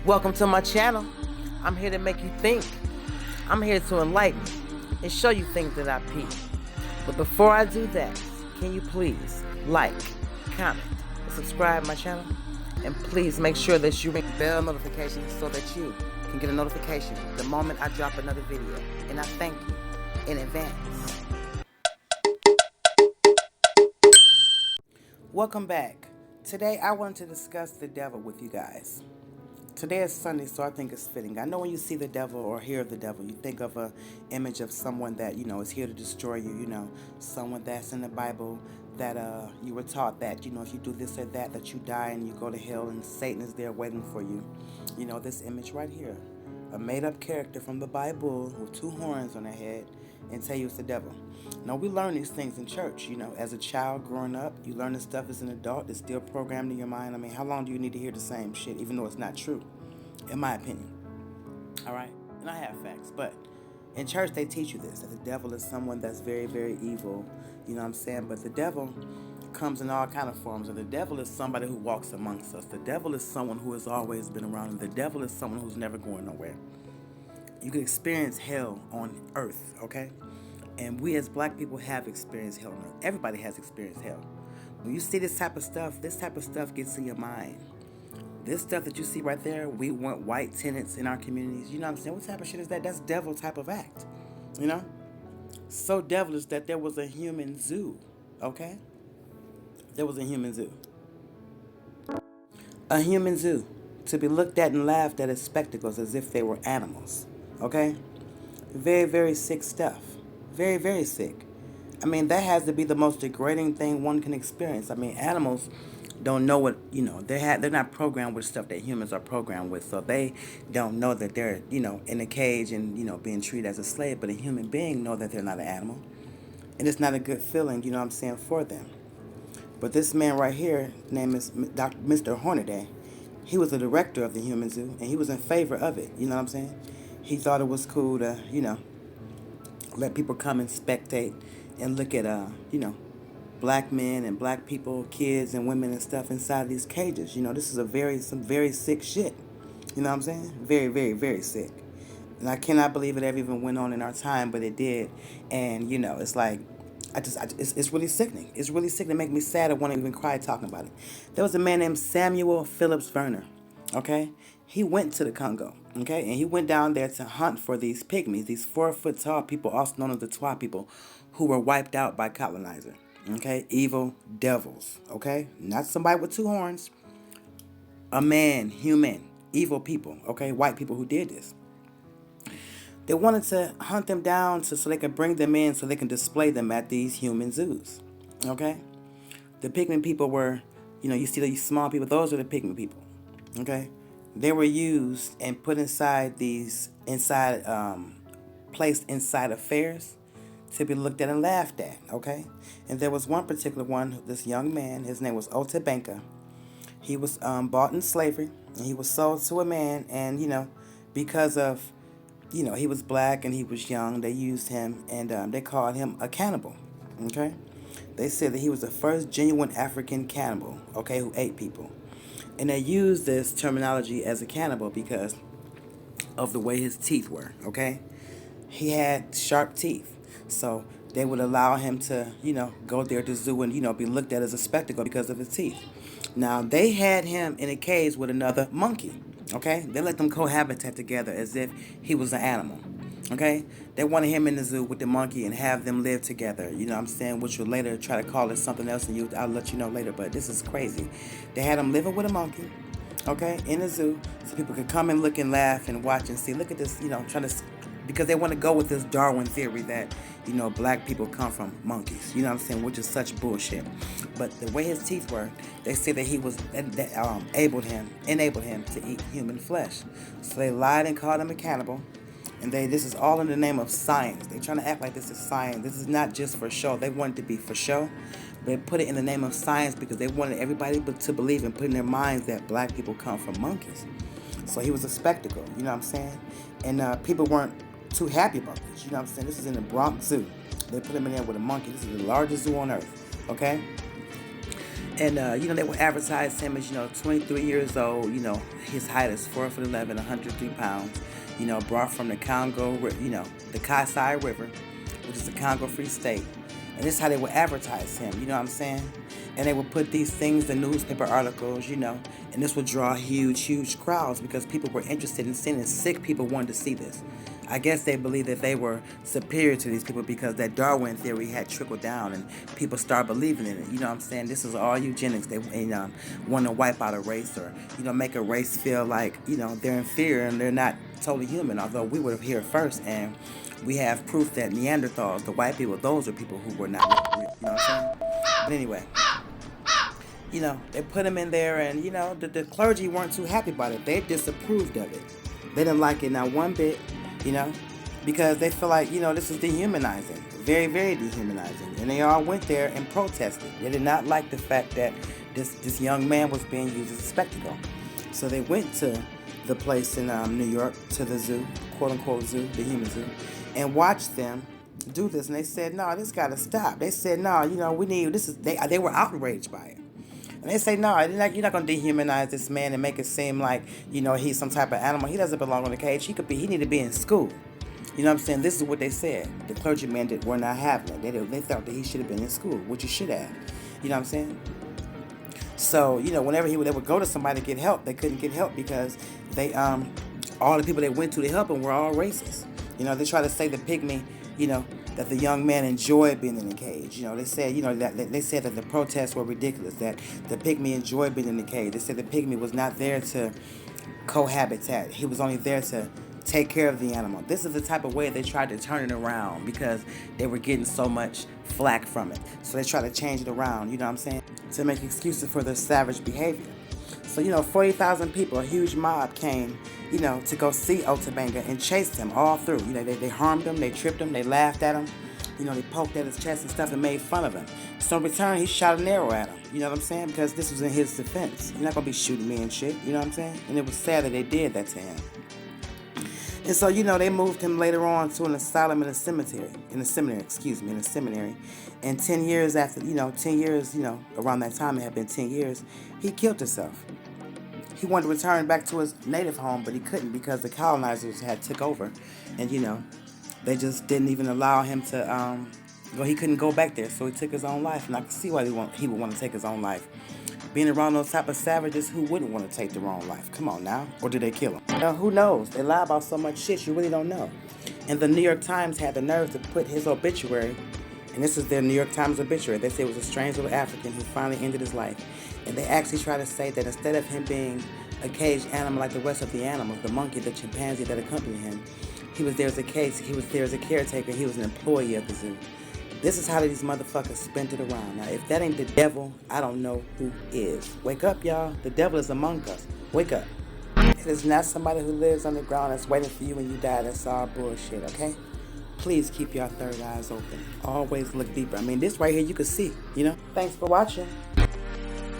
Welcome to my channel. I'm here to make you think. I'm here to enlighten and show you things that I peep. But before I do that, can you please like, comment, and subscribe to my channel? And please make sure that you ring bell notifications so that you can get a notification the moment I drop another video. And I thank you in advance. Welcome back. Today I wanted to discuss the devil with you guys. Today is Sunday, so I think it's fitting. I know when you see the devil or hear of the devil, you think of an image of someone that, is here to destroy you, someone that's in the Bible that you were taught that, if you do this or that you die and you go to hell and Satan is there waiting for you. This image right here. A made-up character from the Bible with two horns on their head and tell you it's the devil. Now, we learn these things in church, as a child growing up. You learn this stuff as an adult. It's still programmed in your mind. I mean, how long do you need to hear the same shit, even though it's not true, in my opinion? All right? And I have facts. But in church, they teach you this, that the devil is someone that's very, very evil. You know what I'm saying? But the devil comes in all kind of forms. And the devil is somebody who walks amongst us. The devil is someone who has always been around. And the devil is someone who's never going nowhere. You can experience hell on earth, okay? And we as black people have experienced hell on earth. Everybody has experienced hell. When you see this type of stuff gets in your mind. This stuff that you see right there, we want white tenants in our communities. You know what I'm saying? What type of shit is that? That's devil type of act, So devilish that there was a human zoo, okay? There was a human zoo. A human zoo to be looked at and laughed at as spectacles as if they were animals, okay? Very, very sick stuff. Very, very sick. I mean, that has to be the most degrading thing one can experience. I mean, animals don't know what, they're not programmed with stuff that humans are programmed with. So they don't know that they're, in a cage and, being treated as a slave. But a human being know that they're not an animal. And it's not a good feeling, for them. But this man right here, name is Mr. Hornaday. He was the director of the Human Zoo, and he was in favor of it. You know what I'm saying? He thought it was cool to, let people come and spectate and look at, black men and black people, kids and women and stuff inside these cages. This is some very sick shit. You know what I'm saying? Very, very, very sick. And I cannot believe it ever even went on in our time, but it did. And, it's like, it's really sickening. It's really sickening. It makes me sad. I want to even cry talking about it. There was a man named Samuel Phillips Werner, okay? He went to the Congo, okay? And he went down there to hunt for these pygmies, these 4-foot tall people, also known as the Twa people, who were wiped out by colonizer, okay? Evil devils, okay? Not somebody with two horns. A man, human, evil people, okay? White people who did this. They wanted to hunt them down so they could bring them in so they can display them at these human zoos, okay? The pygmy people were, you see these small people, those are the pygmy people, okay? They were used and put placed inside of fairs to be looked at and laughed at, okay? And there was one particular one, this young man, his name was Otabenka. He was bought in slavery, and he was sold to a man, and, because of, he was black and he was young, they used him, and they called him a cannibal, okay? They said that he was the first genuine African cannibal, okay, who ate people. And they used this terminology as a cannibal because of the way his teeth were, okay? He had sharp teeth. So they would allow him to, go there to the zoo and, be looked at as a spectacle because of his teeth. Now, they had him in a cage with another monkey, okay? They let them cohabitate together as if he was an animal, okay? They wanted him in the zoo with the monkey and have them live together, you know what I'm saying? Which will later try to call it something else, and I'll let you know later, but this is crazy. They had him living with a monkey, okay, in the zoo, so people could come and look and laugh and watch and see, look at this, because they want to go with this Darwin theory that, black people come from monkeys, you know what I'm saying, which is such bullshit. But the way his teeth were, they say that he was, enabled him to eat human flesh. So they lied and called him a cannibal. And this is all in the name of science. They're trying to act like this is science. This is not just for show. They want it to be for show. They put it in the name of science because they wanted everybody to believe and put in their minds that black people come from monkeys. So he was a spectacle, you know what I'm saying? And people weren't too happy about this, you know what I'm saying? This is in the Bronx Zoo. They put him in there with a monkey. This is the largest zoo on earth, okay? And, they would advertise him as, 23 years old. His height is 4'11", 103 pounds. Brought from the Congo, the Kasai River, which is the Congo Free State. And this is how they would advertise him, you know what I'm saying? And they would put these things in newspaper articles, and this would draw huge, huge crowds because people were interested in seeing it. Sick people wanted to see this. I guess they believed that they were superior to these people because that Darwin theory had trickled down and people started believing in it. You know what I'm saying? This is all eugenics. They want to wipe out a race or, make a race feel like, they're inferior and they're not totally human, although we would have here first. And we have proof that Neanderthals, the white people, those are people who were not, you know what I'm saying? But anyway, they put him in there and, the clergy weren't too happy about it. They disapproved of it. They didn't like it not one bit. Because they feel like, this is dehumanizing. Very, very dehumanizing. And they all went there and protested. They did not like the fact that this young man was being used as a spectacle. So they went to the place in New York, to the zoo, quote-unquote zoo, the human zoo, and watched them do this. And they said, no, this got to stop. They said, no, we need, this is, they were outraged by it. And they say, no, you're not going to dehumanize this man and make it seem like, he's some type of animal. He doesn't belong in a cage. He need to be in school. You know what I'm saying? This is what they said. The clergymen were not having it. They thought that he should have been in school, which he should have. You know what I'm saying? So, whenever they would go to somebody to get help, they couldn't get help because they, all the people they went to help him were all racist. They try to say the pygmy, that the young man enjoyed being in the cage. They said, that they said that the protests were ridiculous, that the pygmy enjoyed being in the cage. They said the pygmy was not there to cohabitat. He was only there to take care of the animal. This is the type of way they tried to turn it around because they were getting so much flack from it. So they tried to change it around, you know what I'm saying, to make excuses for their savage behavior. So, 40,000 people, a huge mob came, to go see Otabanga and chased him all through. They harmed him, they tripped him, they laughed at him, they poked at his chest and stuff and made fun of him. So in return, he shot an arrow at him, you know what I'm saying? Because this was in his defense. You're not going to be shooting me and shit, you know what I'm saying? And it was sad that they did that to him. And so, they moved him later on to an asylum in a seminary. And 10 years after, 10 years, around that time, it had been 10 years, he killed himself. He wanted to return back to his native home, but he couldn't because the colonizers had took over. And, they just didn't even allow him to, he couldn't go back there. So he took his own life. And I can see why he would want to take his own life. Being around those type of savages, who wouldn't want to take their own life? Come on now. Or did they kill him? Who knows? They lie about so much shit you really don't know. And the New York Times had the nerve to put his obituary, and this is their New York Times obituary. They say it was a strange little African who finally ended his life. And they actually try to say that instead of him being a caged animal like the rest of the animals, the monkey, the chimpanzee that accompanied him, he was there as a caretaker, he was an employee of the zoo. This is how these motherfuckers spent it around. Now, if that ain't the devil, I don't know who is. Wake up, y'all. The devil is among us. Wake up. It is not somebody who lives underground that's waiting for you when you die. That's all bullshit, okay? Please keep your third eyes open. Always look deeper. I mean, this right here you can see, Thanks for watching.